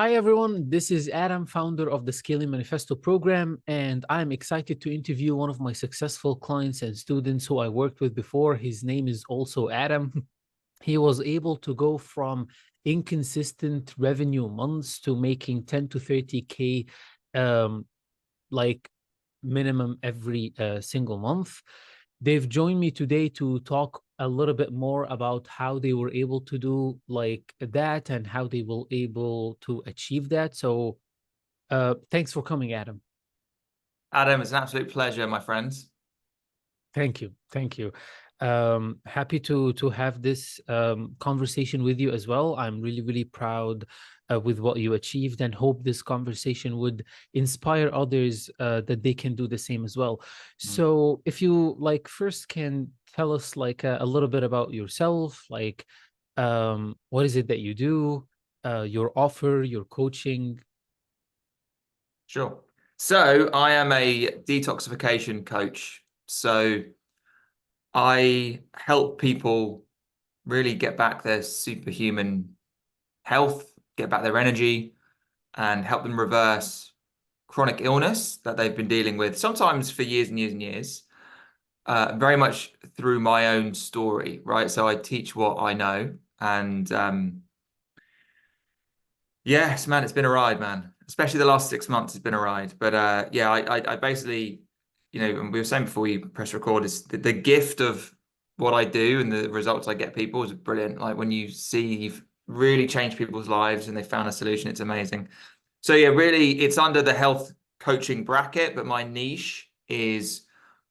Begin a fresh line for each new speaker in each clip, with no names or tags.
Hi, everyone. This is Adam, founder of the Scaling Manifesto program, and I'm excited to interview one of my successful clients and students who I worked with before. His name is also Adam. He was able to go from inconsistent revenue months to making 10 to 30K um, like minimum every single month. They've joined me today to talk a little bit more about how they were able to do like that and how they will able to achieve that. So thanks for coming, Adam.
Adam, it's an absolute pleasure, my friends.
Thank you. Thank you. Happy to have this conversation with you as well. I'm really, really proud with what you achieved and hope this conversation would inspire others that they can do the same as well.
Mm.
So if you like first can tell us like a little bit about yourself, like what is it that you do, your offer, your coaching.
Sure. So I am a detoxification coach. So I help people really get back their superhuman health, get back their energy, and help them reverse chronic illness that they've been dealing with, sometimes for years and years and years, very much through my own story, right? So I teach what I know. And yes, man, it's been a ride, man. Especially the last 6 months has been a ride. But yeah, I basically, and we were saying before we press record, is the gift of what I do and the results I get people is brilliant. Like when you see you've really changed people's lives and they found a solution, it's amazing. So yeah, really, it's under the health coaching bracket, but my niche is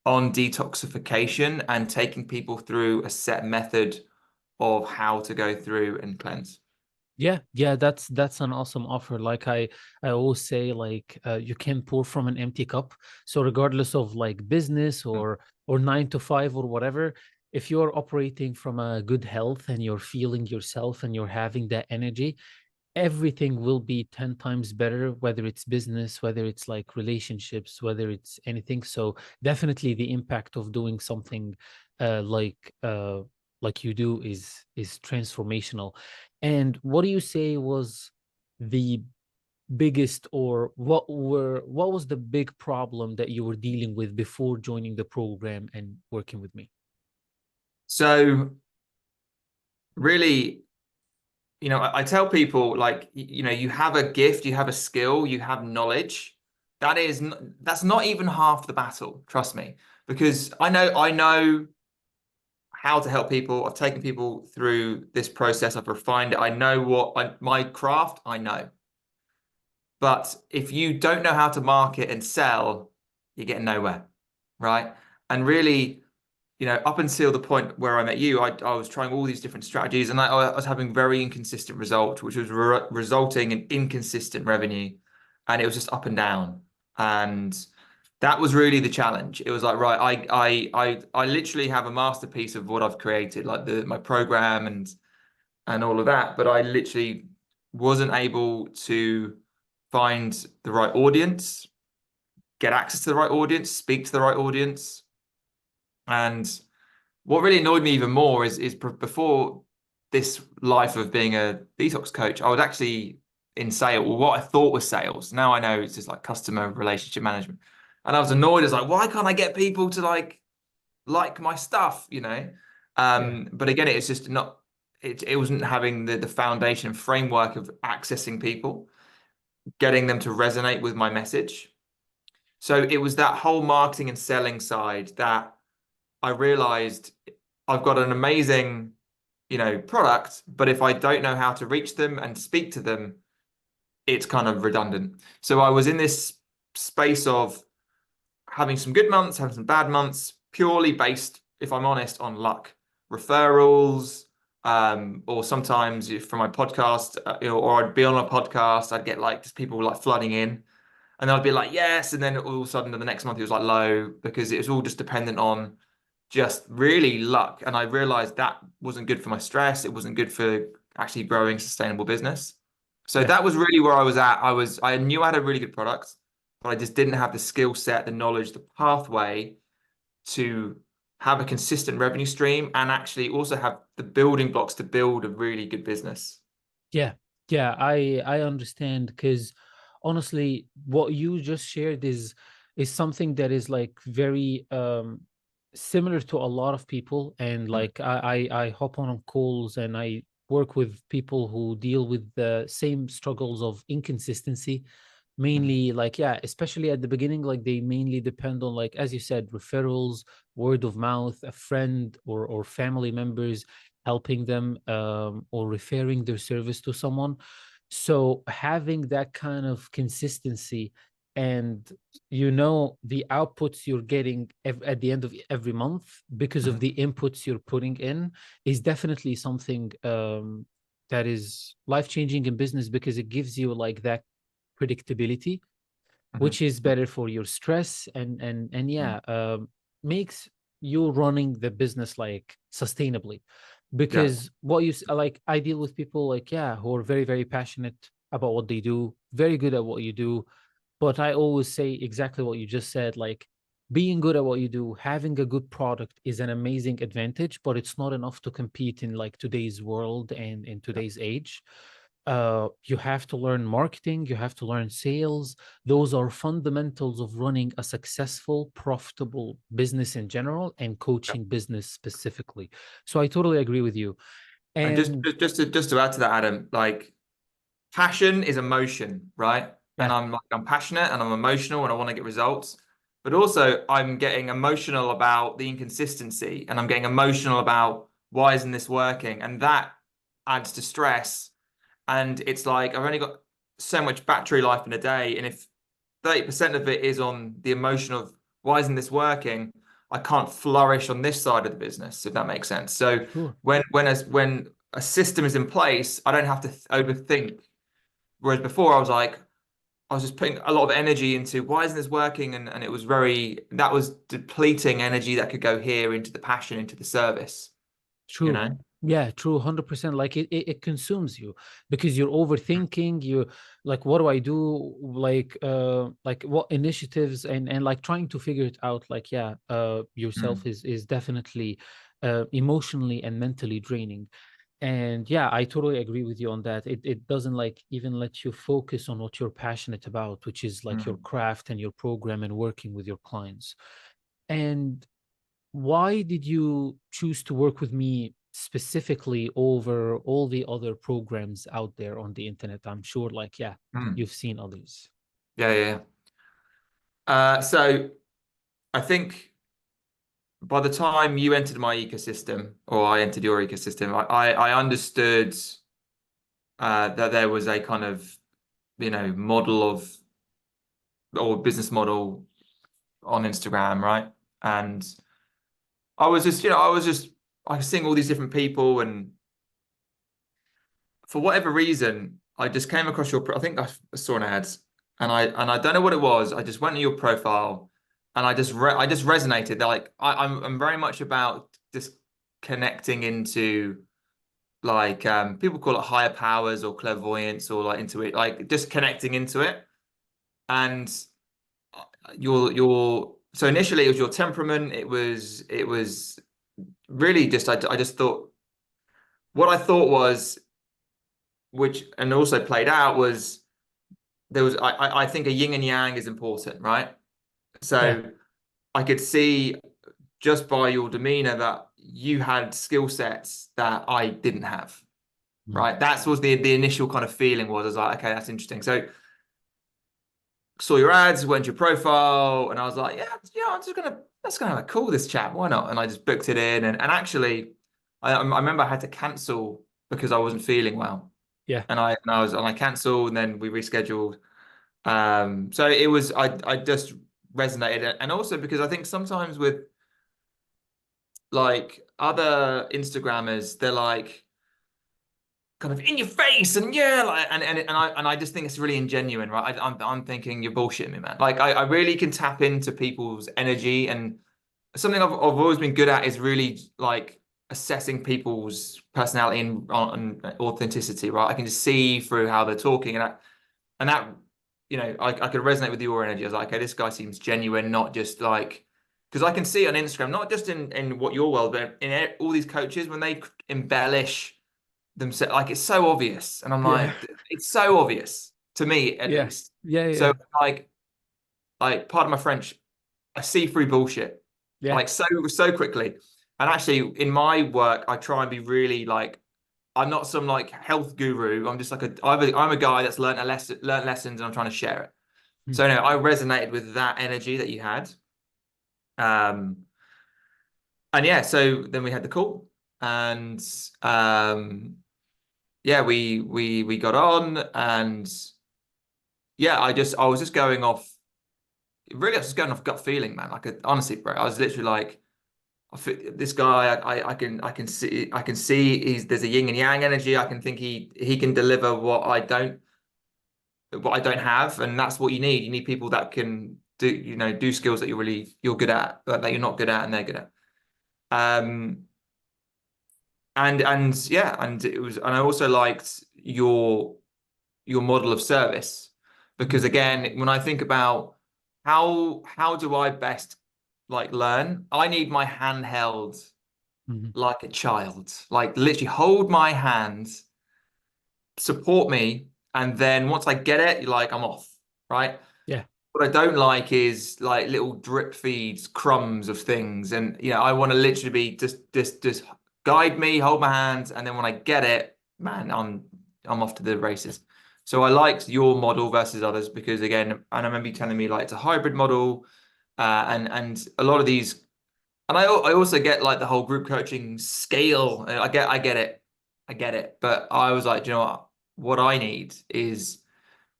on detoxification and taking people through a set method of how to go through and cleanse.
Yeah, that's an awesome offer. Like I always say, like you can pour from an empty cup. So regardless of like business or 9 to 5 or whatever, if you're operating from a good health and you're feeling yourself and you're having that energy, everything will be 10 times better, whether it's business, whether it's like relationships, whether it's anything. So definitely the impact of doing something uh like uh like you do is transformational. And what do you say was the biggest, or what was the big problem that you were dealing with before joining the program and working with me?
So really, I tell people like, you have a gift, you have a skill, you have knowledge. That's not even half the battle, trust me, because I know how to help people. I've taken people through this process. I've refined it. I know my craft, I know. But if you don't know how to market and sell, you're getting nowhere, right? And really, up until the point where I met you, I was trying all these different strategies and I was having very inconsistent results, which was resulting in inconsistent revenue. And it was just up and down. And that was really the challenge. It was like, right, I literally have a masterpiece of what I've created, like my program and all of that, but I literally wasn't able to find the right audience, get access to the right audience, speak to the right audience. And what really annoyed me even more is before this life of being a detox coach, I was actually in sales, or what I thought was sales. Now I know it's just like customer relationship management. And I was annoyed as like, why can't I get people to like my stuff?
Yeah.
But again, it's just not it wasn't having the foundation and framework of accessing people, getting them to resonate with my message. So it was that whole marketing and selling side that I realized I've got an amazing, product, but if I don't know how to reach them and speak to them, it's kind of redundant. So I was in this space of having some good months, having some bad months, purely based, if I'm honest, on luck, referrals, or sometimes for my podcast, or I'd be on a podcast, I'd get like just people like flooding in, and I'd be like, yes, and then all of a sudden the next month it was like low because it was all just dependent on just really luck. And I realized that wasn't good for my stress. It wasn't good for actually growing sustainable business. So
Yeah.
that was really where I was at. I knew I had a really good product, but I just didn't have the skill set, the knowledge, the pathway to have a consistent revenue stream and actually also have the building blocks to build a really good business.
Yeah. Yeah, I understand, because honestly, what you just shared is something that is like very similar to a lot of people. And
Mm,
like I hop on calls and I work with people who deal with the same struggles of inconsistency,
mm,
mainly like, yeah, especially at the beginning, like they mainly depend on, like as you said, referrals, word of mouth, a friend or family members helping them, or referring their service to someone. So having that kind of consistency, and the outputs you're getting at the end of every month because of
mm,
the inputs you're putting in, is definitely something that is life changing in business, because it gives you like that predictability,
mhm,
which is better for your stress, and
mm.
yeah, makes you running the business like sustainably.
Yeah.
Because like, I deal with people like, yeah, who are very, very passionate about what they do, very good at what you do. But I always say exactly what you just said, like, being good at what you do, having a good product is an amazing advantage, but it's not enough to compete in like today's world and in today's age. You have to learn marketing, you have to learn sales. Those are fundamentals of running a successful, profitable business in general, and
Yeah.
coaching business specifically. So I totally agree with you.
And just
And
just to add to that, Adam, like passion is emotion, right? And
yeah,
I'm passionate and I'm emotional and I want to get results. But also I'm getting emotional about the inconsistency and I'm getting emotional about why isn't this working? And that adds to stress. And it's like I've only got so much battery life in a day. And if 30% of it is on the emotion of why isn't this working, I can't flourish on this side of the business, if that makes sense. So
sure.
when a system is in place, I don't have to overthink. Whereas before I was just putting a lot of energy into why isn't this working? And it was that was depleting energy that could go here into the passion, into the service, you
True.
know?
Yeah, true, 100%. Like it consumes you, because you're overthinking, you like, what do I do? Like what initiatives, and like trying to figure it out, like, yeah, yourself
Mm,
is definitely emotionally and mentally draining. And yeah, I totally agree with you on that. It doesn't like even let you focus on what you're passionate about, which is like your
mm,
craft and your program and working with your clients. And why did you choose to work with me specifically over all the other programs out there on the internet? I'm sure, like, yeah,
mm.
you've seen others.
Yeah, yeah, yeah. So I think by the time you entered my ecosystem or I entered your ecosystem, I understood that there was a kind of, model of or business model on Instagram, right? And I was just, I was seeing all these different people, and for whatever reason, I just came across I think I saw an ad, and I don't know what it was. I just went to your profile, and I just resonated. They're like, I'm very much about just connecting into like people call it higher powers or clairvoyance or like into it, like just connecting into it. And your so initially it was your temperament. It was really just I just thought what I thought was, which and also played out was there was I think a yin and yang is important, right?
Yeah.
So I could see just by your demeanor that you had skill sets that I didn't have,
Mm.
right? That was the initial kind of feeling was I was like, okay, that's interesting. So saw your ads, went to your profile, and I was like, yeah, let's gonna have a call this chat. Why not? And I just booked it in, and actually, I remember I had to cancel because I wasn't feeling well,
Yeah.
and I cancelled, and then we rescheduled. So it was I just resonated, and also because I think sometimes with like other Instagrammers, they're like kind of in your face and yeah, like and I just think it's really ingenuine, right? I'm thinking you're bullshitting me, man. Like I really can tap into people's energy, and something I've always been good at is really like assessing people's personality and authenticity, right? I can just see through how they're talking, and that I could resonate with your energy. I was like, okay, this guy seems genuine, not just like because I can see on Instagram, not just in what your world, but in all these coaches when they embellish themselves. Like it's so obvious, and I'm
Yeah.
like, it's so obvious to me at
Yeah.
least.
Yeah.
So
Yeah.
pardon my French, I see through bullshit
Yeah.
like so quickly. And actually, in my work, I try and be really like, I'm not some like health guru. I'm just like I'm a guy that's learned lessons, and I'm trying to share it.
Mm.
So no, I resonated with that energy that you had. Um, and yeah, so then we had the call, and yeah, we got on, and yeah, I was just going off. Really, I was just going off gut feeling, man. Like honestly, bro, I was literally like, this guy, I can see there's a yin and yang energy. I can think he can deliver what I don't have, and that's what you need. You need people that can do skills that you're good at, but that you're not good at, and they're good at. Um, and yeah, and I also liked your model of service because
Mm.
again, when I think about how do I best like learn, I need my hand held
Mm.
like a child, like literally hold my hand, support me, and then once I get it, you're like I'm off, right?
Yeah.
What I don't like is like little drip feeds, crumbs of things, and I want to literally be just guide me, hold my hand, and then when I get it, man, I'm off to the races. So I liked your model versus others because again, and I remember you telling me like it's a hybrid model, and a lot of these, and I also get like the whole group coaching scale. I get it, but I was like, you know what I need is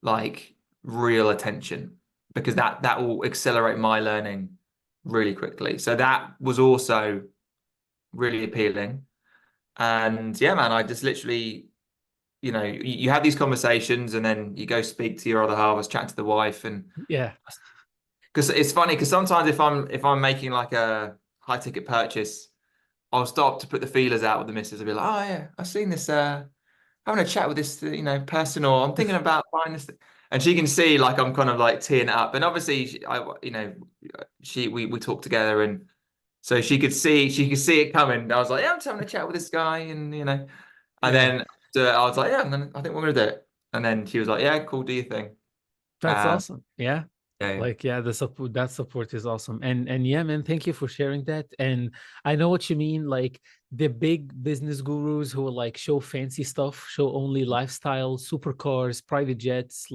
like real attention because that will accelerate my learning really quickly. So that was also really appealing. And yeah, man, I just literally, you have these conversations and then you go speak to your other half. I was chatting to the wife, and
Yeah.
because it's funny because sometimes if I'm making like a high ticket purchase, I'll stop to put the feelers out with the missus. I'll be like, oh yeah, I've seen this having a chat with this, person, or I'm thinking about buying this. And she can see like I'm kind of like teeing it up. And obviously, we talked together, and so she could see it coming. I was like, yeah, I'm just having a chat with this guy, and
Yeah.
then I was like, yeah, I think we're gonna do it. And then she was like, yeah, cool, do your thing.
That's
Um,
awesome. Yeah.
yeah, yeah.
Like, yeah, the support, that support is awesome. And yeah, man, thank you for sharing that. And I know what you mean, like the big business gurus who will like show fancy stuff, show only lifestyle, supercars, private jets,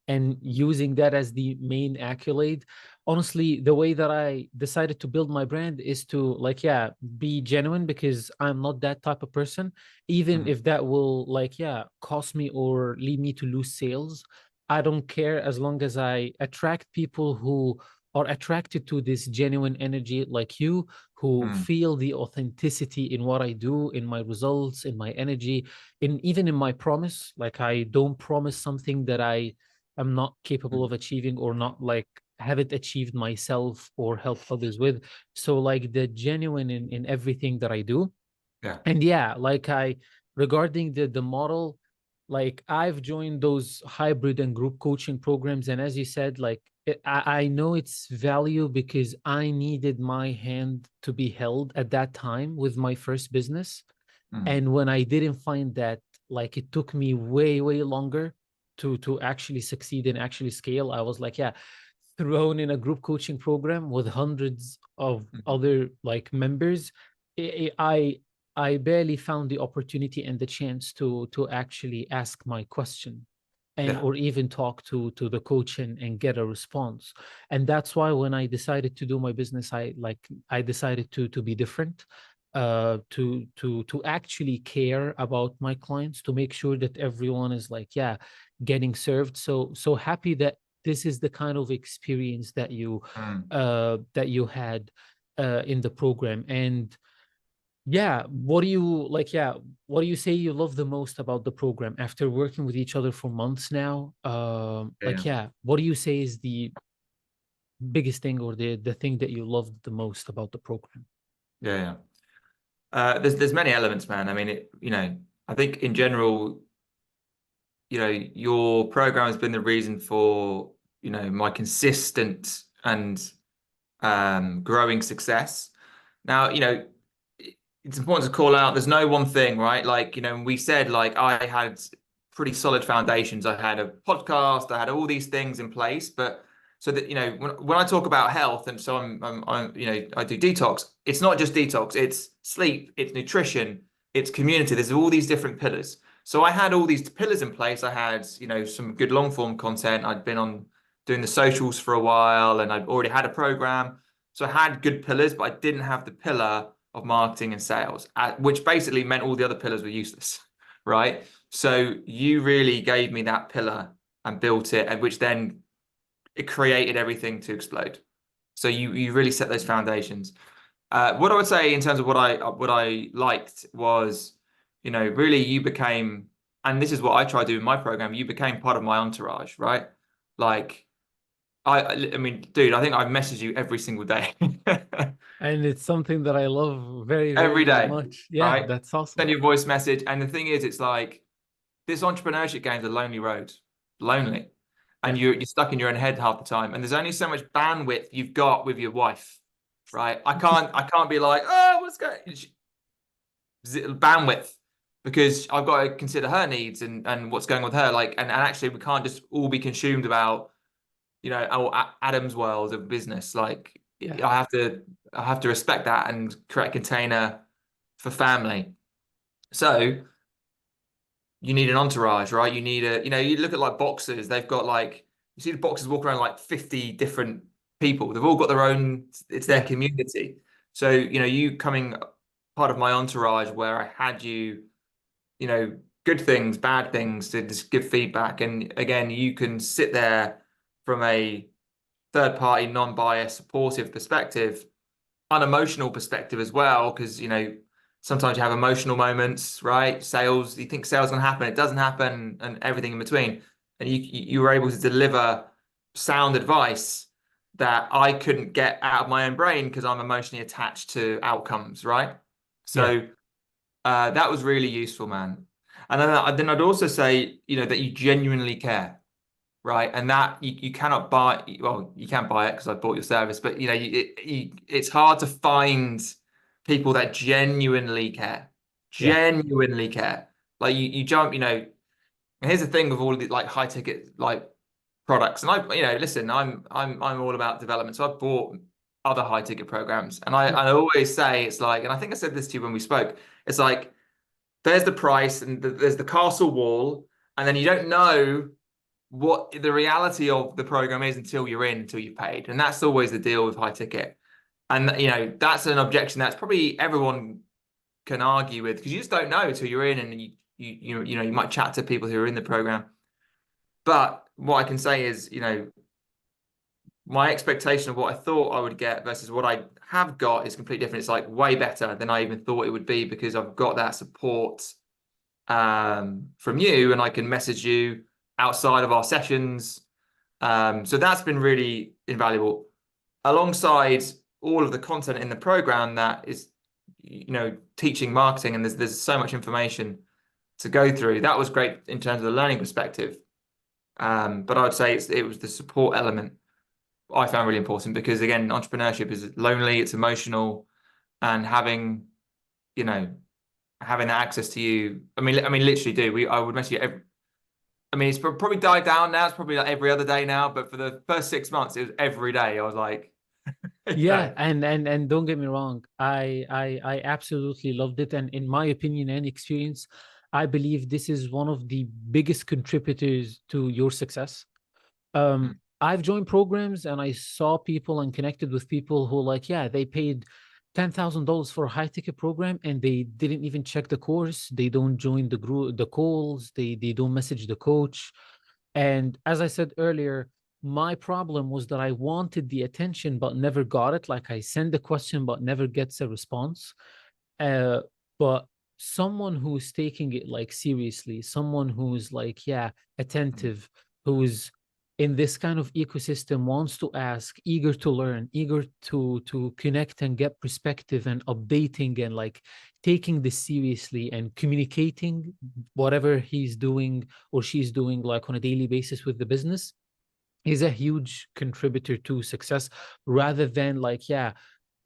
and using that as the main accolade. Honestly, the way that I decided to build my brand is to like, yeah, be genuine because I'm not that type of person. Even
Mhm.
if that will like, yeah, cost me or lead me to lose sales, I don't care as long as I attract people who are attracted to this genuine energy like you, who
Mm.
feel the authenticity in what I do, in my results, in my energy, in even in my promise. Like I don't promise something that I am not capable of achieving or not like haven't achieved myself or help others with. So like the genuine in everything that I do.
Yeah.
And yeah, like I regarding the model, like I've joined those hybrid and group coaching programs, and as you said, like I know its value because I needed my hand to be held at that time with my first business.
Mm.
And when I didn't find that, like it took me way longer to actually succeed and actually scale. I was like, yeah, thrown in a group coaching program with hundreds of
Mhm.
other like members. I barely found the opportunity and the chance to actually ask my question and
Yeah.
or even talk to the coach and get a response. And that's why when I decided to do my business, I decided to be different, to actually care about my clients, to make sure that everyone is like, yeah, getting served. So happy that this is the kind of experience
Mm.
that you had in the program. And yeah, what do you like? Yeah, what do you say you love the most about the program after working with each other for months now?
Yeah.
Like,
Yeah.
yeah, what do you say is the biggest thing or the thing that you loved the most about the program?
Yeah. Yeah. There's many elements, man. I mean, I think in general, your program has been the reason for, my consistent and growing success. Now, it's important to call out there's no one thing, right? Like, we said, like, I had pretty solid foundations. I had a podcast, I had all these things in place, but so that, when I talk about health, and so I do detox, it's not just detox, it's sleep, it's nutrition, it's community. There's all these different pillars. So I had all these pillars in place. I had, some good long form content. I'd been on doing the socials for a while, and I'd already had a program. So I had good pillars, but I didn't have the pillar of marketing and sales, which basically meant all the other pillars were useless, right? So you really gave me that pillar and built it, and which then it created everything to explode. So you really set those foundations. What I would say in terms of what I liked was, really you became, and this is what I try to do in my program, you became part of my entourage, right? Like I mean, dude, I think I message you every single day.
And it's something that I love very,
Every
very
day,
much. Yeah,
right?
that's awesome.
Send you a voice message. And the thing is, it's like this entrepreneurship game is a lonely road, lonely. And
Yeah.
you're stuck in your own head half the time. And there's only so much bandwidth you've got with your wife, right? I can't be like, oh, what's going bandwidth, because I've got to consider her needs and what's going on with her. Like, and actually we can't just all be consumed about, Adam's world of business. Like
Yeah.
I have to respect that and create a container for family. So you need an entourage, right? You need you look at like boxers, they've got like, you see the boxers walk around like 50 different people. They've all got their own, it's their
Yeah.
community. So, you coming part of my entourage where I had you, good things, bad things to just give feedback. And again, you can sit there from a third party, non-biased, supportive perspective, unemotional perspective as well, because sometimes you have emotional moments, right? Sales, you think sales is going to happen, it doesn't happen, and everything in between. And you were able to deliver sound advice that I couldn't get out of my own brain because I'm emotionally attached to outcomes, right?
Yeah.
So that was really useful, man. And then I'd also say, that you genuinely care, right? And that you cannot buy. Well, you can buy it because I bought your service, but it's hard to find people that genuinely care,
Yeah.
genuinely care. Like you jump, and here's the thing with all of the like high ticket like products, and listen, I'm all about development, so I've bought other high ticket programs, and I always say it's like, and I think I said this to you when we spoke, it's like there's the price and there's the castle wall, and then you don't know what the reality of the program is until you've paid. And that's always the deal with high ticket. And that's an objection that's probably everyone can argue with, because you just don't know until you're in, and you might chat to people who are in the program. But what I can say is, my expectation of what I thought I would get versus what I have got is completely different. It's like way better than I even thought it would be, because I've got that support from you, and I can message you outside of our sessions. So that's been really invaluable, alongside all of the content in the program that is, teaching marketing, and there's so much information to go through. That was great in terms of the learning perspective. But I would say it was the support element I found really important, because again, entrepreneurship is lonely, it's emotional, and you know, having access to you. I mean, literally, I would message you I mean, it's probably died down now. It's probably like every other day now. But for the first 6 months, it was every day. I was like,
Yeah, and don't get me wrong, I absolutely loved it. And in my opinion and experience, I believe this is one of the biggest contributors to your success.
Mm,
I've joined programs and I saw people and connected with people who like, yeah, they paid $10,000 for a high ticket program and they didn't even check the course. They don't join the group, the calls. They don't message the coach. And as I said earlier, my problem was that I wanted the attention but never got it. Like I send the question but never gets a response. Uh, but someone who's taking it like seriously, someone who's like, yeah,
mm,
attentive, who's in this kind of ecosystem, wants to ask, eager to learn, eager to connect and get perspective and updating and like taking this seriously and communicating whatever he's doing or she's doing like on a daily basis with the business is a huge contributor to success, rather than like, yeah,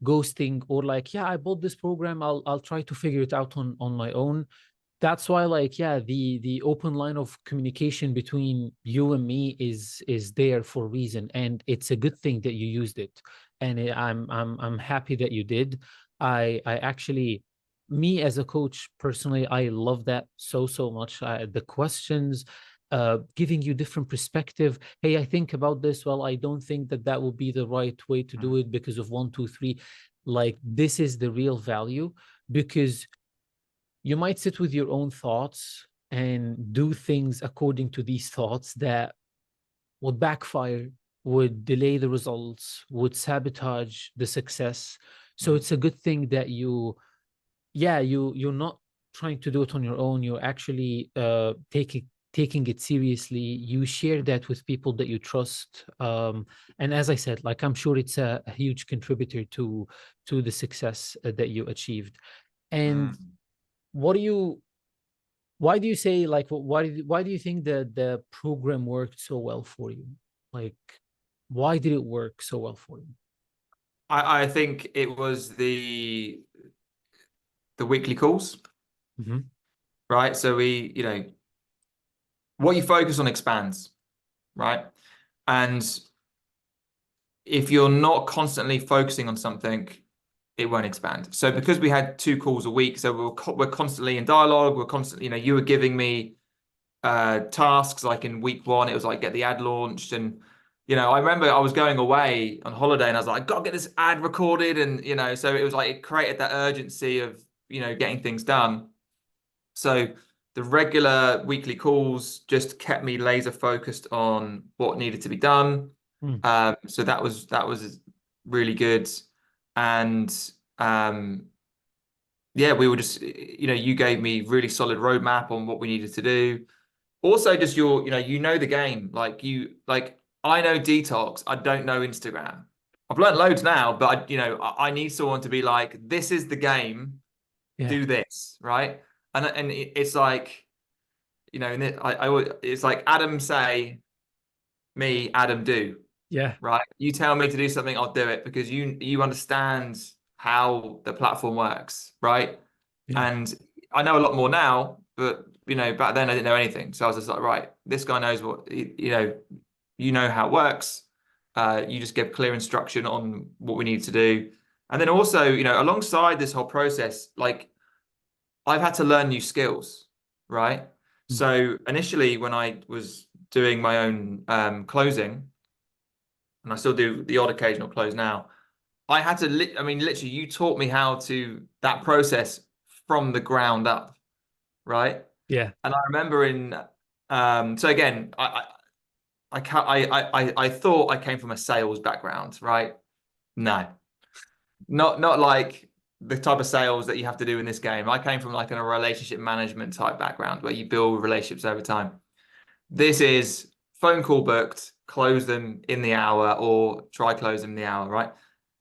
ghosting, or like, yeah, I bought this program, I'll try to figure it out on my own. That's why, like, yeah, the open line of communication between you and me is there for a reason, and it's a good thing that you used it. And I'm happy that you did. I actually, me as a coach personally, I love that so much. The questions, giving you different perspective. Hey, I think about this. Well, I don't think that that would be the right way to do it because of one, two, three. Like, this is the real value, because you might sit with your own thoughts and do things according to these thoughts that would backfire, would delay the results, would sabotage the success. So it's a good thing that you're not trying to do it on your own. You're actually taking it seriously. You share that with people that you trust. And as I said, like, I'm sure it's a huge contributor to the success that you achieved. And
Mm.
what do you why do you say, like, why do you think that the program worked so well for you? Like, why did it work so well for you?
I think it was the weekly calls,
Hmm.
right? So what you focus on expands, right? And if you're not constantly focusing on something, it won't expand. So because we had 2 calls a week, so we're constantly in dialogue. We're constantly, you were giving me tasks. Like in week 1, it was like get the ad launched, and I remember I was going away on holiday, and I was like, I gotta get this ad recorded, and so it was like it created that urgency of getting things done. So the regular weekly calls just kept me laser focused on what needed to be done.
Mm.
So that was really good. And um, yeah, we were just, you gave me really solid roadmap on what we needed to do. Also, just the game. Like I know Detox, I don't know Instagram. I've learned loads now, but I need someone to be like, this is the game,
Yeah,
do this, right? And it's like, and it's like Adam say, me, Adam do,
yeah,
right? You tell me to do something, I'll do it because you understand how the platform works, right?
yeah,
And I know a lot more now, but back then I didn't know anything. So I was just like, right, this guy knows what how it works. You just give clear instruction on what we need to do. And then also, alongside this whole process, like I've had to learn new skills, right?
mm,
So initially, when I was doing my own closing, and I still do the odd occasional close now, I had to, I mean, literally, you taught me how to that process from the ground up, right?
yeah,
And I remember so again, I thought I came from a sales background, right? No, not like the type of sales that you have to do in this game. I came from like a relationship management type background where you build relationships over time. This is phone call booked, close them in the hour or try close them in the hour, right?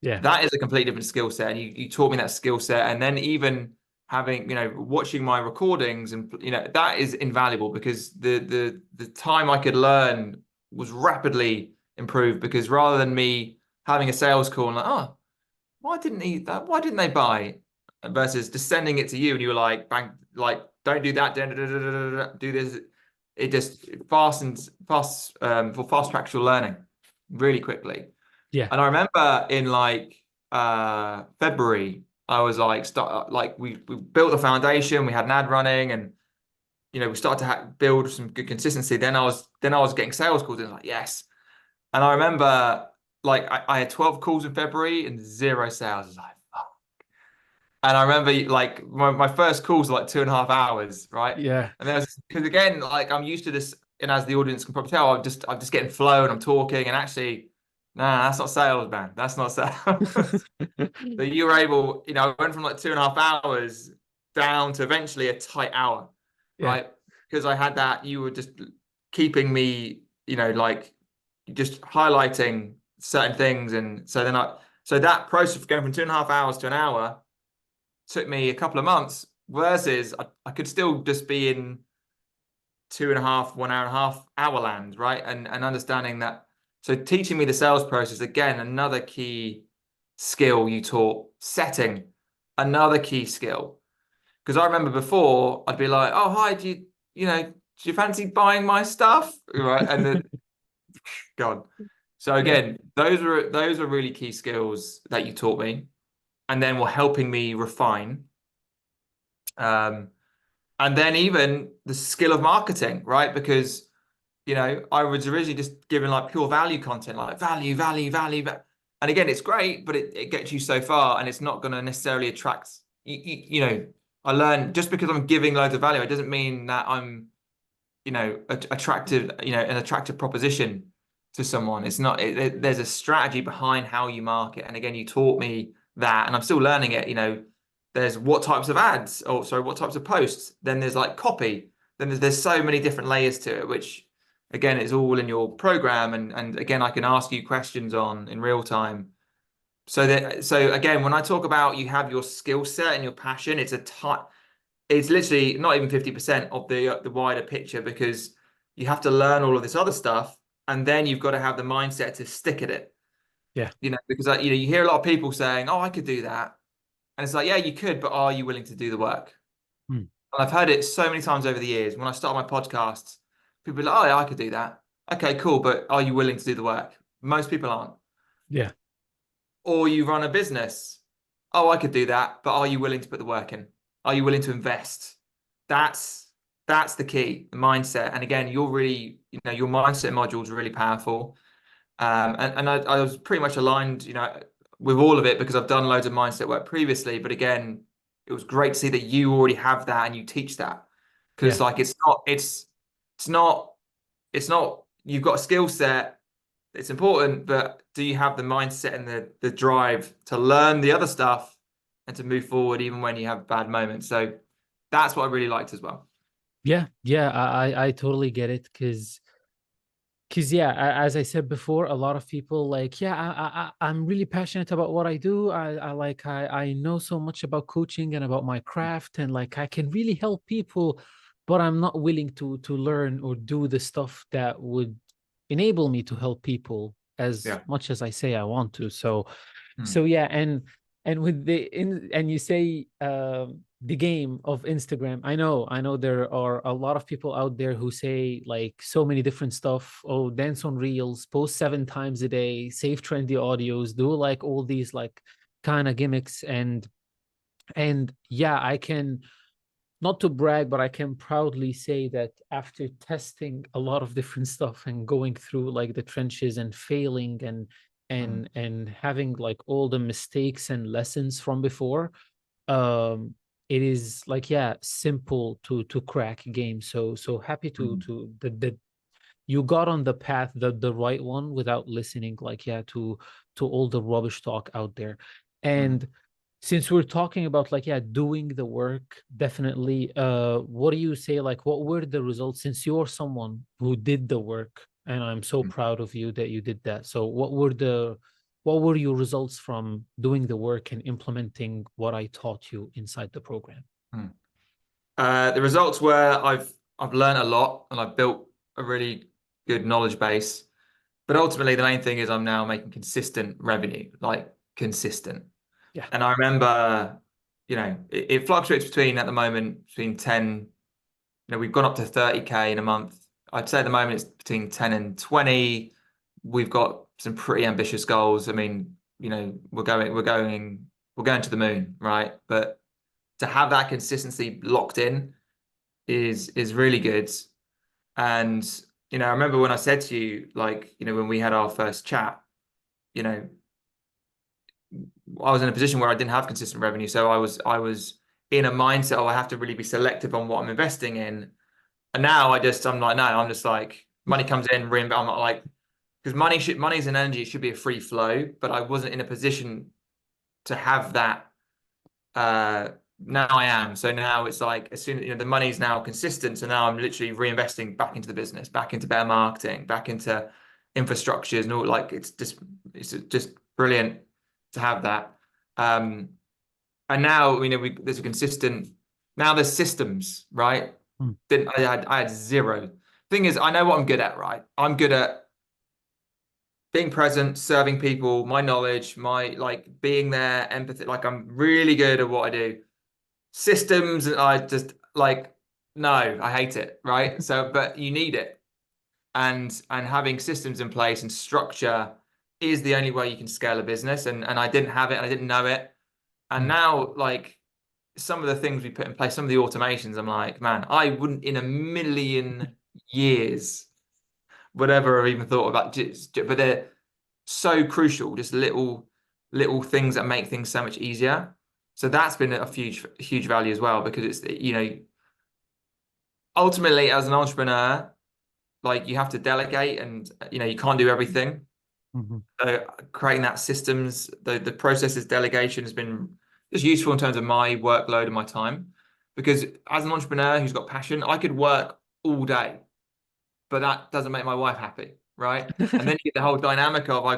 yeah,
That is a completely different skill set. And you taught me that skill set. And then even having, watching my recordings and, that is invaluable because the time I could learn was rapidly improved because rather than me having a sales call and like, oh, why didn't he that? Why didn't they buy? Versus just sending it to you and you were like, bang, like, don't do that, do this. It just fast tracks your learning really quickly.
yeah,
And I remember in like February, I was like, we built the foundation, we had an ad running, and we started to build some good consistency. Then I was getting sales calls, and I was like, yes. And I remember like I had 12 calls in February and 0 sales. I was like, fuck. And I remember like my first calls were like 2.5 hours, right?
yeah.
And then because again, like I'm used to this, and as the audience can probably tell, I'm just getting flow and I'm talking, and actually, nah, that's not sales, man. That's not sales. So you were able, I went from like 2.5 hours down to eventually a tight hour,
Yeah,
right? Because I had that, you were just keeping me, like just highlighting certain things. And so that process of going from 2.5 hours to an hour took me a couple of months versus I could still just be in 2.5, 1 hour and a half hour land, right? And understanding that. So teaching me the sales process, again, another key skill you taught. Setting, another key skill. Because I remember before I'd be like, oh, hi, do you fancy buying my stuff? Right. And then God. So
Yeah.
again, those are really key skills that you taught me and then were helping me refine. Um, and then even the skill of marketing, right? Because I was originally just given like pure value content, like value, value, value. And again, it's great, but it gets you so far and it's not going to necessarily attract, I learned just because I'm giving loads of value, it doesn't mean that I'm, attractive, an attractive proposition to someone. It's not, there's a strategy behind how you market. And again, you taught me that and I'm still learning it, there's what types of ads, oh, sorry, what types of posts. Then there's like copy. Then there's so many different layers to it, which again, it's all in your program. And again, I can ask you questions on in real time. So again, when I talk about you have your skill set and your passion, it's literally not even 50% of the wider picture because you have to learn all of this other stuff, and then you've got to have the mindset to stick at it.
Yeah.
Because you hear a lot of people saying, "Oh, I could do that," and it's like, yeah, you could, but are you willing to do the work?
Mm.
And I've heard it so many times over the years. When I started my podcasts, people are like, "Oh, yeah, I could do that." Okay, cool, but are you willing to do the work? Most people aren't.
Yeah.
Or you run a business. Oh, I could do that, but are you willing to put the work in? Are you willing to invest? That's that's the key, the mindset. And again, your mindset module is really powerful. And I was pretty much aligned, with all of it because I've done loads of mindset work previously. But again, it was great to see that you already have that and you teach that. Because
Yeah.
like it's not you've got a skill set, it's important, but do you have the mindset and the drive to learn the other stuff and to move forward even when you have bad moments? So that's what I really liked as well.
Yeah. Yeah. I totally get it because yeah, as I said before, a lot of people like, yeah, I'm really passionate about what I do. I know so much about coaching and about my craft, and like I can really help people, but I'm not willing to learn or do the stuff that would enable me to help people as
Yeah.
much as I say I want to. So
Hmm.
so yeah, and with and you say the game of Instagram. I know there are a lot of people out there who say like so many different stuff. Oh, dance on reels, post 7 times a day, save trendy audios, do like all these like kind of gimmicks. And yeah, I can, not to brag, but I can proudly say that after testing a lot of different stuff and going through like the trenches and failing
Hmm.
and having like all the mistakes and lessons from before, um it is like, yeah, simple to crack games. So happy to
Hmm.
that you got on the path, the right one, without listening like, yeah, to all the rubbish talk out there.
Hmm.
And since we're talking about like, yeah, doing the work, definitely, what do you say, like what were the results, since you're someone who did the work, and I'm so
Hmm.
proud of you that you did that. So what were your results from doing the work and implementing what I taught you inside the program?
Hmm. The results were I've learned a lot and I've built a really good knowledge base. But ultimately, the main thing is I'm now making consistent revenue, like consistent.
Yeah.
And I remember, it fluctuates between at the moment between 10, we've gone up to 30K in a month. I'd say at the moment it's between 10 and 20. We've got some pretty ambitious goals. I mean, we're going to the moon, right? But to have that consistency locked in is really good. And I remember when I said to you, like, when we had our first chat, you know, I was in a position where I didn't have consistent revenue. So I was in a mindset, oh, I have to really be selective on what I'm investing in. And now I'm like, no, I'm just like, money comes in, reinvest. I'm not like, because money's an energy, it should be a free flow, but I wasn't in a position to have that. Uh, Now I am. So now it's like, as soon the money's now consistent. So now I'm literally reinvesting back into the business, back into better marketing, back into infrastructures and all. Like it's just brilliant to have that. Um, and now there's a consistent. Now there's systems, right?
Mm.
I had zero. Thing is, I know what I'm good at, right? I'm good at being present, serving people, my knowledge, my like being there, empathy. Like I'm really good at what I do. Systems, I just like no, I hate it. Right. So, but you need it, and having systems in place and structure is the only way you can scale a business. And I didn't have it, and I didn't know it. And
Mm.
now, like some of the things we put in place, some of the automations, I'm like, man, I wouldn't in a million years would ever have even thought about. But they're so crucial, just little things that make things so much easier. So that's been a huge value as well, because it's, ultimately as an entrepreneur, like you have to delegate, and you can't do everything.
Mhm.
Creating that systems, the processes delegation has been just useful in terms of my workload and my time, because as an entrepreneur who's got passion, I could work all day, but that doesn't make my wife happy, right? And then you get the whole dynamic of I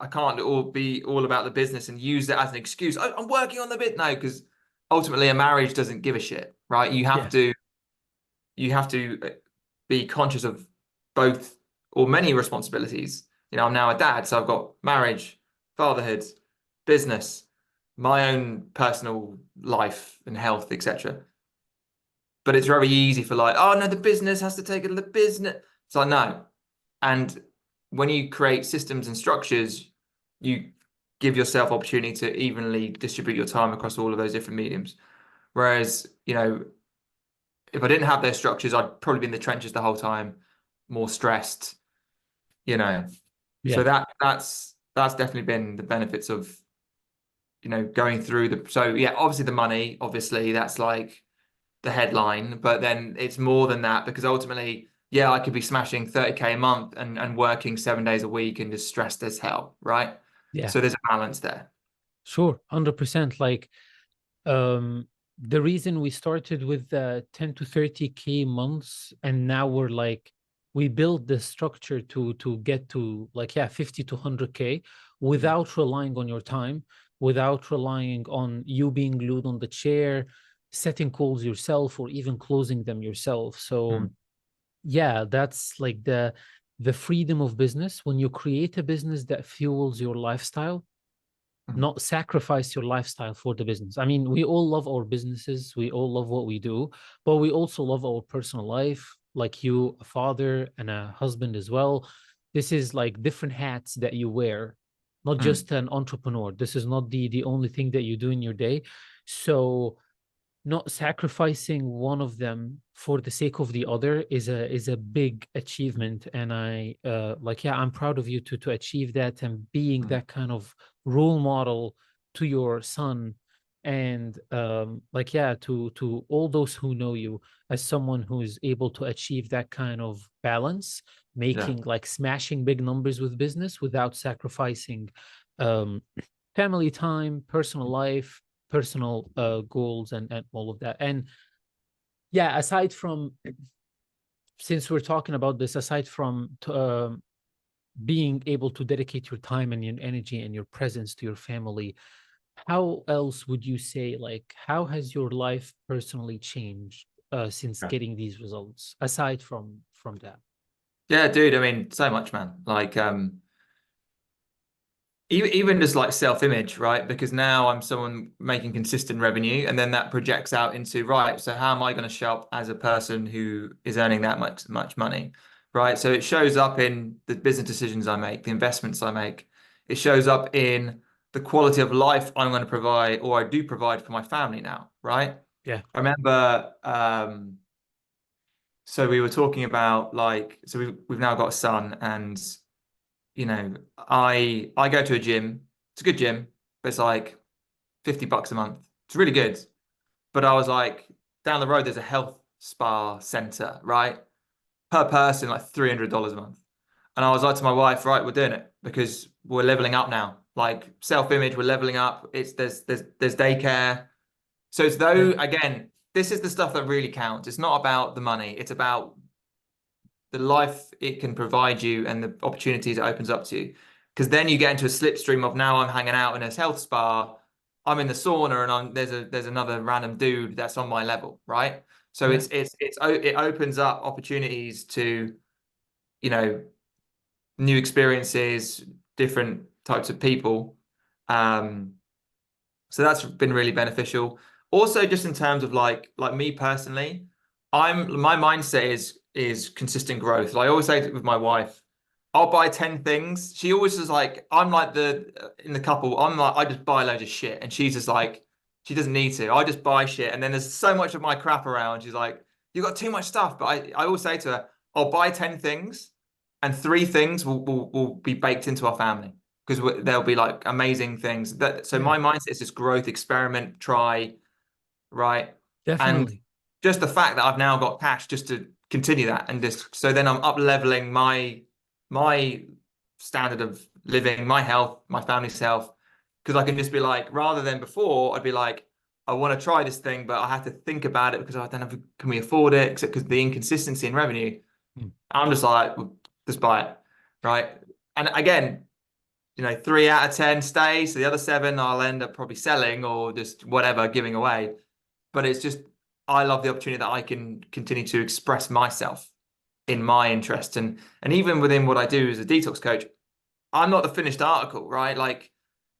can't all be all about the business and use that as an excuse. I'm working on the bit. No, because ultimately a marriage doesn't give a shit, right?
Yeah.
You have to be conscious of both, or many responsibilities. I'm now a dad, so I've got marriage, fatherhood, business, my own personal life and health, etc. But it's very easy for like, oh no, the business has to take it to the business. It's like no. And when you create systems and structures, you give yourself opportunity to evenly distribute your time across all of those different mediums. Whereas, if I didn't have those structures, I'd probably be in the trenches the whole time, more stressed, you know. So
Yeah.
that's definitely been the benefits of, going through so yeah, obviously the money, obviously that's like the headline, but then it's more than that, because ultimately, yeah, I could be smashing 30K a month and working 7 days a week and just stressed as hell, right?
Yeah.
So there's a balance there.
Sure. 100%. Like, um, the reason we started with 10 to 30K months, and now we're like, we build the structure to get to like, yeah, 50 to 100K
Mm,
without relying on your time, without relying on you being glued on the chair, setting calls yourself, or even closing them yourself. So
mm,
yeah, that's like the freedom of business. When you create a business that fuels your lifestyle,
mm,
not sacrifice your lifestyle for the business. I mean, we all love our businesses, we all love what we do, but we also love our personal life. Like you, a father and a husband as well. This is like different hats that you wear, not
mm.
just an entrepreneur. This is not the only thing that you do in your day. So not sacrificing one of them for the sake of the other is a big achievement. And I like, yeah, I'm proud of you to achieve that, and being
Mm.
that kind of role model to your son, and like, yeah, to all those who know you as someone who is able to achieve that kind of balance,
Yeah.
making like smashing big numbers with business without sacrificing um family time, personal life, personal goals, and all of that. And yeah, aside from, since we're talking about this, aside from being able to dedicate your time and your energy and your presence to your family, how else would you say, like, how has your life personally changed since
Yeah.
getting these results, aside from that?
Yeah, dude. I mean, so much, man. Like, even just like self-image, right? Because now I'm someone making consistent revenue, and then that projects out into, right, so how am I going to show up as a person who is earning that much money, right? So it shows up in the business decisions I make, the investments I make. It shows up in the quality of life I'm going to provide, or I do provide for my family now, right?
Yeah.
I remember, so we were talking about like, so we've now got a son, and I go to a gym. It's a good gym, but it's like $50 a month. It's really good. But I was like, down the road, there's a health spa center, right? Per person, like $300 a month. And I was like to my wife, right, we're doing it because we're leveling up now. Like self-image, we're leveling up. It's there's daycare. So it's
Yeah.
though, again, this is the stuff that really counts. It's not about the money. It's about the life it can provide you and the opportunities it opens up to you. Because then you get into a slipstream of, now I'm hanging out in a health spa, I'm in the sauna, and there's another random dude that's on my level, right? So
Yeah.
it opens up opportunities to, you know, new experiences, different types of people. Um, so that's been really beneficial. Also, just in terms of like me personally, my mindset is consistent growth. Like I always say with my wife, I'll buy 10 things. She always is like, I'm like the in the couple, I'm like, I just buy loads of shit. And she's just like, she doesn't need to. I just buy shit. And then there's so much of my crap around. She's like, you got too much stuff. But I always say to her, I'll buy 10 things and three things will be baked into our family because there'll be like amazing things that so
Yeah,
my mindset is just growth, experiment, try, right? And
definitely.
just the fact that I've now got cash just to continue that and just so then I'm up leveling my standard of living, my health, my family's health, because I can just be like, rather than before, I'd be like, I want to try this thing, but I have to think about it because I don't know, can we afford it? Because the inconsistency in revenue,
Mm.
I'm just like, well, just buy it, right? And again, 3 out of 10 stay. So the other seven I'll end up probably selling or just whatever, giving away. But it's just, I love the opportunity that I can continue to express myself in my interest. And even within what I do as a detox coach, I'm not the finished article, right? Like,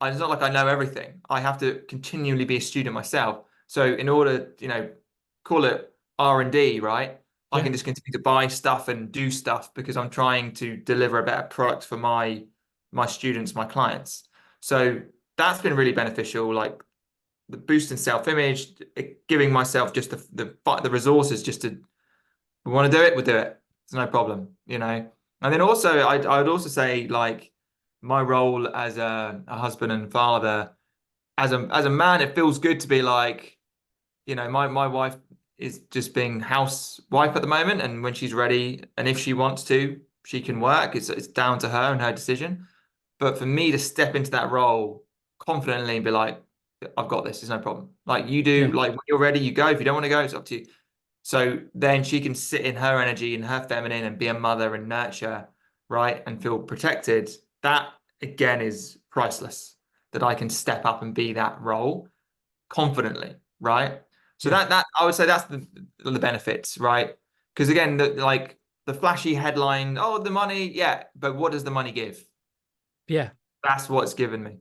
it's not like I know everything. I have to continually be a student myself. So in order, call it R&D, right? I
Yeah,
can just continue to buy stuff and do stuff because I'm trying to deliver a better product for my students, my clients. So that's been really beneficial. Like the boost in self-image, giving myself just the resources just to we want to do it, we'll do it. It's no problem. And then also, I would also say like my role as a husband and father, as a man, it feels good to be like, my wife is just being housewife at the moment, and when she's ready, and if she wants to, she can work. It's down to her and her decision. But for me to step into that role confidently and be like, I've got this, there's no problem. Like you do,
yeah,
like when you're ready, you go. If you don't want to go, it's up to you. So then she can sit in her energy and her feminine and be a mother and nurture, right? And feel protected. That again is priceless. That I can step up and be that role confidently, right? So
yeah,
that I would say that's the benefits, right? Because again, like the flashy headline, oh, the money, yeah, but what does the money give?
yeah.
That's what's given me.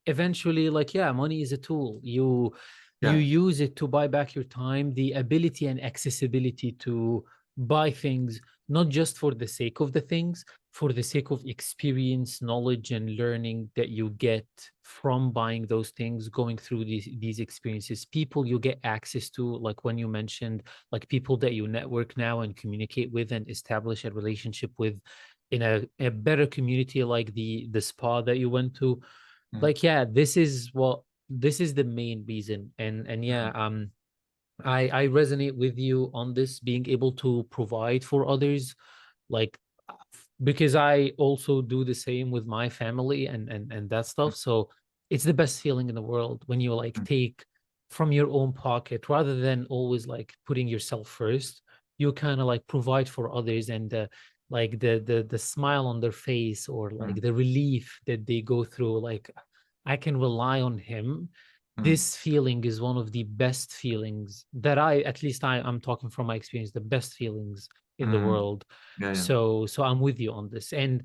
Eventually, like, yeah, money is a tool. You
Yeah.
use it to buy back your time, the ability and accessibility to buy things, not just for the sake of the things, for the sake of experience, knowledge, and learning that you get from buying those things, going through these experiences, people you get access to, like when you mentioned, like people that you network now and communicate with and establish a relationship with in a better community like the spa that you went to.
Mm,
Like, yeah, this is the main reason. And yeah,
mm,
I resonate with you on this, being able to provide for others, like, because I also do the same with my family and that
mm,
stuff. So it's the best feeling in the world when you like
mm,
take from your own pocket rather than always like putting yourself first. You kind of like provide for others, and like the smile on their face, or like
mm,
the relief that they go through, like I can rely on him.
mm,
This feeling is one of the best feelings that at least I'm talking from my experience, the best feelings in the
mm.
world.
Yeah, yeah.
So I'm with you on this. And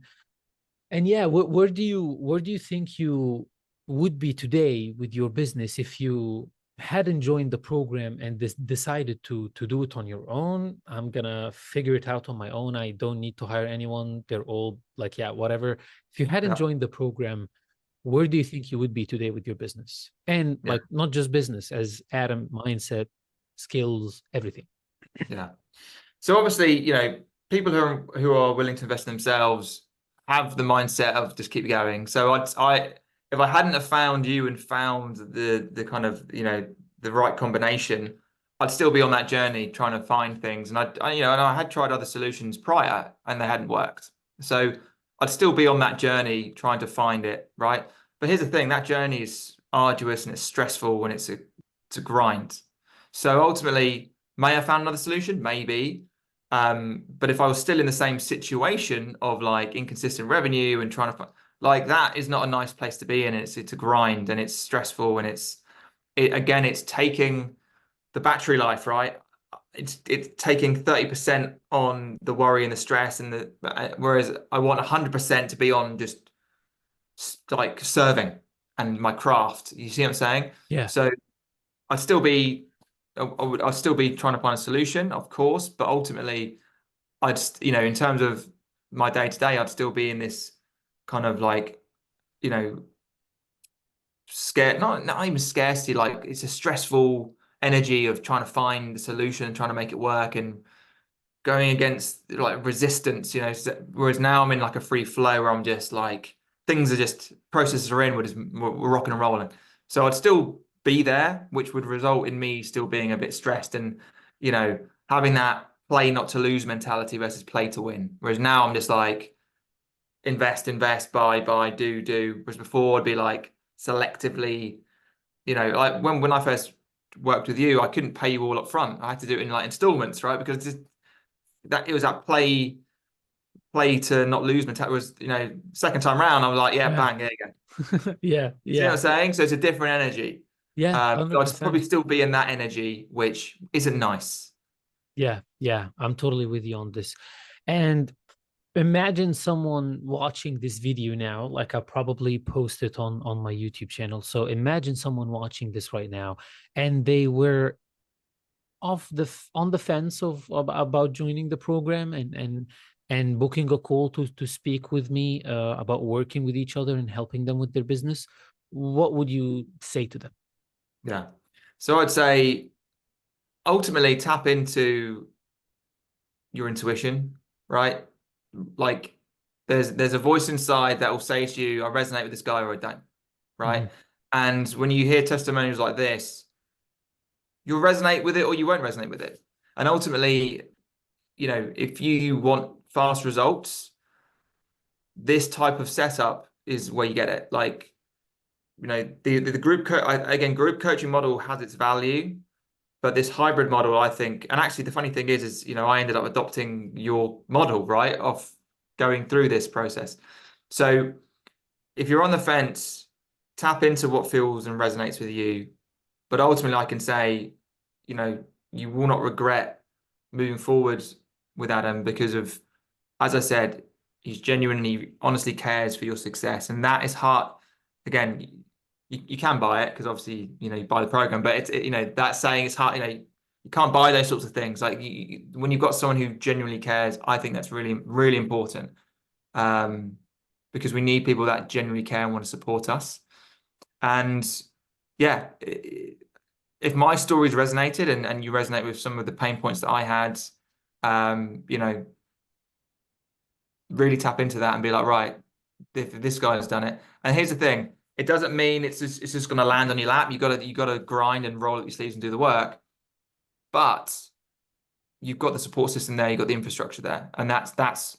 yeah, where do you think you would be today with your business if you hadn't joined the program and decided to do it on your own? I'm gonna figure it out on my own. I don't need to hire anyone. They're all like, yeah, whatever. If you hadn't
Yeah,
joined the program, where do you think you would be today with your business? And
yeah,
like not just business, as Adam, mindset, skills, everything.
yeah. So obviously, people who are willing to invest in themselves have the mindset of just keep going. So if I hadn't have found you and found the kind of, the right combination, I'd still be on that journey trying to find things. And and I had tried other solutions prior and they hadn't worked. So I'd still be on that journey trying to find it, right? But here's the thing, that journey is arduous and it's stressful when it's a grind. So ultimately, may I found another solution? Maybe. But if I was still in the same situation of like inconsistent revenue and trying to like that is not a nice place to be in. It's a grind and it's stressful and it's taking the battery life, right? it's taking 30% on the worry and the stress and whereas I want 100% to be on just like serving and my craft. You see what I'm saying?
Yeah.
So I'd still be I'd still be trying to find a solution, of course, but ultimately in terms of my day to day, I'd still be in this kind of like, you know, not even scarcity, like it's a stressful energy of trying to find the solution and trying to make it work and going against like resistance, whereas now I'm in like a free flow where I'm just like things are just processes are in, we're rocking and rolling. So I'd still be there, which would result in me still being a bit stressed and having that play not to lose mentality versus play to win. Whereas now I'm just like invest, buy, do. Whereas before I'd be like selectively, like when I first worked with you, I couldn't pay you all up front. I had to do it in like installments, right? Because it was that play to not lose mentality. Was second time round, I was like, yeah,
Yeah.
bang, there you go.
Yeah.
You see what I'm
Yeah.
saying? So it's a different energy.
Yeah.
So I'd probably
100%.
still be in that energy, which isn't nice.
Yeah. Yeah. I'm totally with you on this. And imagine someone watching this video now, like I probably post it on my YouTube channel. So imagine someone watching this right now, and they were on the fence about joining the program and booking a call to speak with me about working with each other and helping them with their business. What would you say to them?
Yeah. So I'd say ultimately tap into your intuition, right? Like there's a voice inside that will say to you, I resonate with this guy or I don't, right?
Mhm.
And when you hear testimonials like this, you'll resonate with it or you won't resonate with it. And ultimately, if you want fast results, this type of setup is where you get it. Like, the group coaching model has its value, but this hybrid model, I think, and actually the funny thing is, I ended up adopting your model, right, of going through this process. So if you're on the fence, tap into what feels and resonates with you. But ultimately, I can say, you will not regret moving forward with Adam because of, as I said, he's genuinely, honestly cares for your success. And that is hard. Again, you can buy it because obviously, you buy the program, but that saying it's hard, you can't buy those sorts of things. Like when you've got someone who genuinely cares, I think that's really, really important. Because we need people that genuinely care and want to support us. And yeah, if my stories resonated and you resonate with some of the pain points that I had, um, you know, really tap into that and be like, right, this guy's done it. And here's the thing: it doesn't mean it's just going to land on your lap. You got to grind and roll up your sleeves and do the work. But you've got the support system there, you've got the infrastructure there, and that's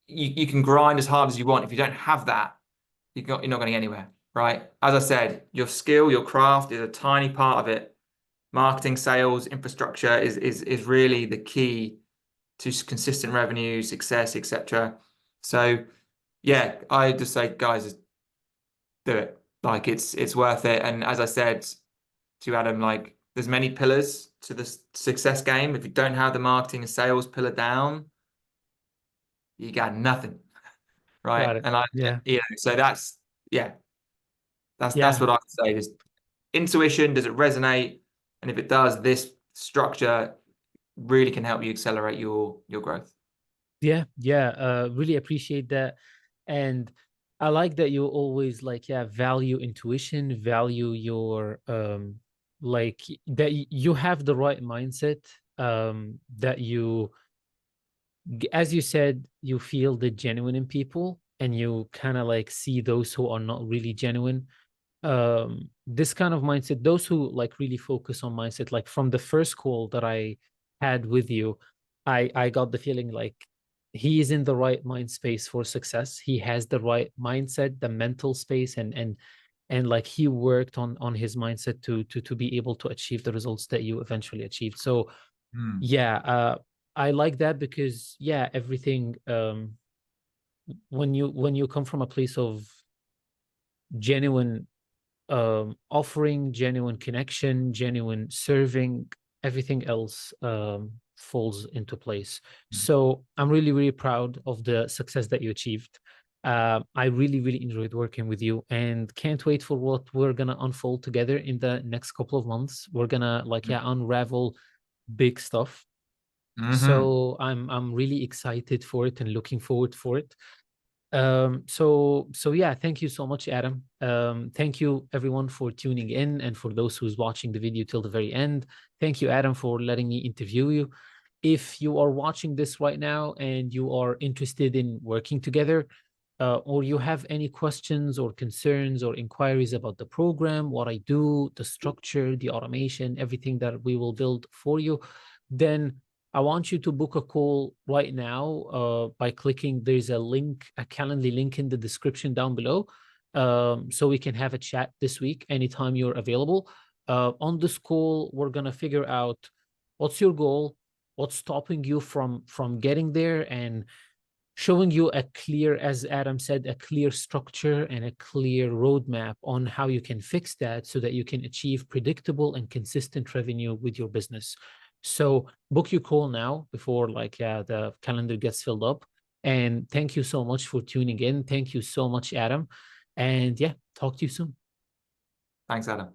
you can grind as hard as you want. If you don't have that, you're not going to get anywhere, right? As I said, your skill, your craft is a tiny part of it. Marketing, sales, infrastructure is really the key to consistent revenue, success, etc. So yeah, I just say, guys, just do it. Like it's worth it. And as I said to Adam, like there's many pillars to the success game. If you don't have the marketing and sales pillar down, you got nothing, right?
Got it.
And
Yeah.
so yeah, that's
Yeah.
what I would say. Just intuition, does it resonate? And if it does, this structure really can help you accelerate your growth.
Yeah. Yeah. Really appreciate that. And I like that you always like, yeah, value intuition, value your like that you have the right mindset, that you, as you said, you feel the genuine in people and you kind of like see those who are not really genuine. This kind of mindset, those who like really focus on mindset, like from the first call that I had with you, I got the feeling like he is in the right mind space for success. He has the right mindset, the mental space, and like he worked on his mindset to be able to achieve the results that you eventually achieved. So
Hmm.
yeah, I like that because yeah, everything, when you come from a place of genuine offering, genuine connection, genuine serving, everything else falls into place. So I'm really, really proud of the success that you achieved. I really, really enjoyed working with you and can't wait for what we're gonna unfold together in the next couple of months. We're gonna unravel big stuff.
Mm-hmm.
So I'm really excited for it and looking forward for it. So yeah, thank you so much, Adam. Thank you everyone for tuning in, and for those who's watching the video till the very end. Thank you, Adam, for letting me interview you. If you are watching this right now and you are interested in working together, or you have any questions or concerns or inquiries about the program, what I do, the structure, the automation, everything that we will build for you, then I want you to book a call right now by clicking. There's a link, a Calendly link in the description down below. So we can have a chat this week anytime you're available. On this call, we're going to figure out what's your goal, what's stopping you from getting there, and showing you a clear, as Adam said, a clear structure and a clear roadmap on how you can fix that so that you can achieve predictable and consistent revenue with your business. So book your call now before the calendar gets filled up. And thank you so much for tuning in. Thank you so much, Adam. And yeah, talk to you soon.
Thanks, Adam.